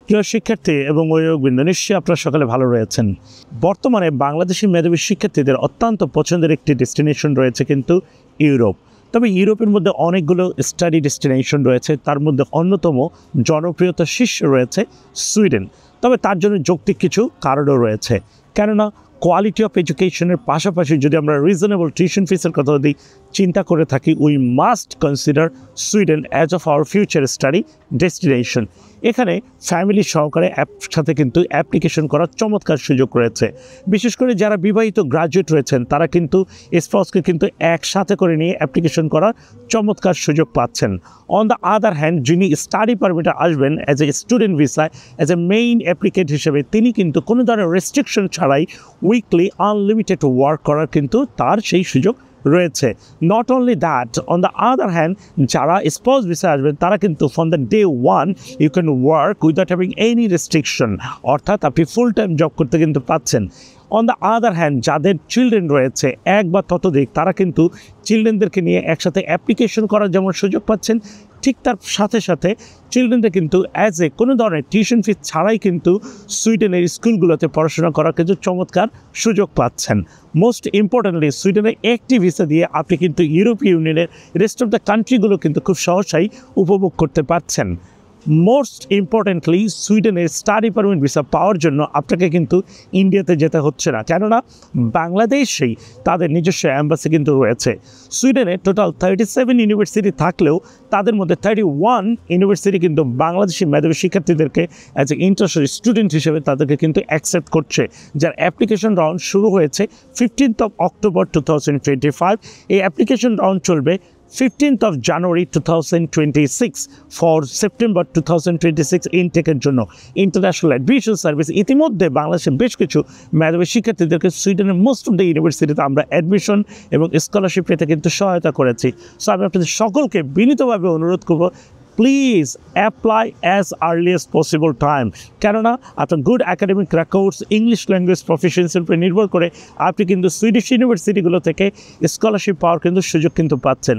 প্রিয় শিক্ষার্থী এবং অভিভাবকবৃন্দ, নিশ্চয়ই আপনারা সকালে ভালো রয়েছেন। বর্তমানে বাংলাদেশি মেধাবী শিক্ষার্থীদের অত্যন্ত পছন্দের একটি ডেস্টিনেশন রয়েছে কিন্তু ইউরোপ। তবে ইউরোপের মধ্যে অনেকগুলো স্টাডি ডেস্টিনেশন রয়েছে, তার মধ্যে অন্যতম জনপ্রিয়তার শীর্ষে রয়েছে সুইডেন। তবে তার জন্য যৌক্তিক কিছু কারণও রয়েছে, কেননা কোয়ালিটি অফ এডুকেশনের পাশাপাশি যদি আমরা রিজনেবল টিউশন ফিসের কথা যদি চিন্তা করে থাকি, we must consider Sweden as of our future study destination. এখানে ফ্যামিলি সহকারে সাথে কিন্তু অ্যাপ্লিকেশন করার চমৎকার সুযোগ রয়েছে। বিশেষ করে যারা বিবাহিত গ্রাজুয়েট রয়েছেন তারা কিন্তু স্পাউসকে কিন্তু একসাথে করে নিয়ে অ্যাপ্লিকেশন করার চমৎকার সুযোগ পাচ্ছেন। অন দ্য আদার হ্যান্ড, যিনি স্টাডি পারমিটে আসবেন অ্যাজ এ স্টুডেন্ট ভিসায় অ্যাজ এ মেইন অ্যাপ্লিকেন্ট হিসেবে, তিনি কিন্তু কোনো ধরনের রেস্ট্রিকশন ছাড়াই উইকলি আনলিমিটেড ওয়ার্ক করার কিন্তু তার সেই সুযোগ রয়েছে। Not only that, on the other hand যারা স্পাউস ভিসায় আসবেন তারা কিন্তু from the day one you can work without having any restriction, অর্থাৎ আপনি ফুল টাইম জব করতে কিন্তু পাচ্ছেন। অন দ্য আদার হ্যান্ড যাদের চিলড্রেন রয়েছে এক বা ততোধিক, তারা কিন্তু চিলড্রেনদেরকে নিয়ে একসাথে অ্যাপ্লিকেশন করার যেমন সুযোগ পাচ্ছেন, ঠিক তার সাথে সাথে চিলড্রেনরা কিন্তু অ্যাজ এ কোনো ধরনের টিউশন ফিস ছাড়াই কিন্তু সুইডেনের স্কুলগুলোতে পড়াশোনা করার কিন্তু চমৎকার সুযোগ পাচ্ছেন। মোস্ট ইম্পর্টেন্টলি, সুইডেনের একটি ভিসা দিয়ে আপনি কিন্তু ইউরোপীয় ইউনিয়নের রেস্ট অফ দ্য কান্ট্রিগুলো কিন্তু খুব সহজেই উপভোগ করতে পারছেন। মোস্ট ইম্পর্টেন্টলি, সুইডেনের স্টাডি পারমিট ভিসা পাওয়ার জন্য আপনাকে কিন্তু ইন্ডিয়াতে যেতে হচ্ছে না, কেননা বাংলাদেশেই তাদের নিজস্ব অ্যাম্বাসি কিন্তু রয়েছে। সুইডেনে টোটাল 37 ইউনিভার্সিটি থাকলেও তাদের মধ্যে 31 ইউনিভার্সিটি কিন্তু বাংলাদেশি মেধাবী শিক্ষার্থীদেরকে অ্যাজ এ ইন্টারন্যাশনাল স্টুডেন্ট হিসেবে তাদেরকে কিন্তু অ্যাকসেপ্ট করছে, যার অ্যাপ্লিকেশন রাউন্ড শুরু হয়েছে 15th of October 2025। এই অ্যাপ্লিকেশন রাউন্ড চলবে 15th of January 2026 for September 2026 ইনটেকের জন্য। ইন্টারন্যাশনাল অ্যাডমিশন সার্ভিস ইতিমধ্যে বাংলাদেশের বেশ কিছু মেধাবী শিক্ষার্থীদেরকে সুইডেনের মোস্ট অফ দ্য ইউনিভার্সিটিতে আমরা অ্যাডমিশন এবং স্কলারশিপ পেতে কিন্তু সহায়তা করেছি। সো আমি আপনাদের সকলকে বিনীতভাবে অনুরোধ করব, please apply as early as possible time, কেননা আপনার good academic records, English language প্রফিসিয়েন্সির উপরে নির্ভর করে আপনি কিন্তু সুইডিশ ইউনিভার্সিটিগুলো থেকে স্কলারশিপ পাওয়ার কিন্তু সুযোগ কিন্তু পাচ্ছেন।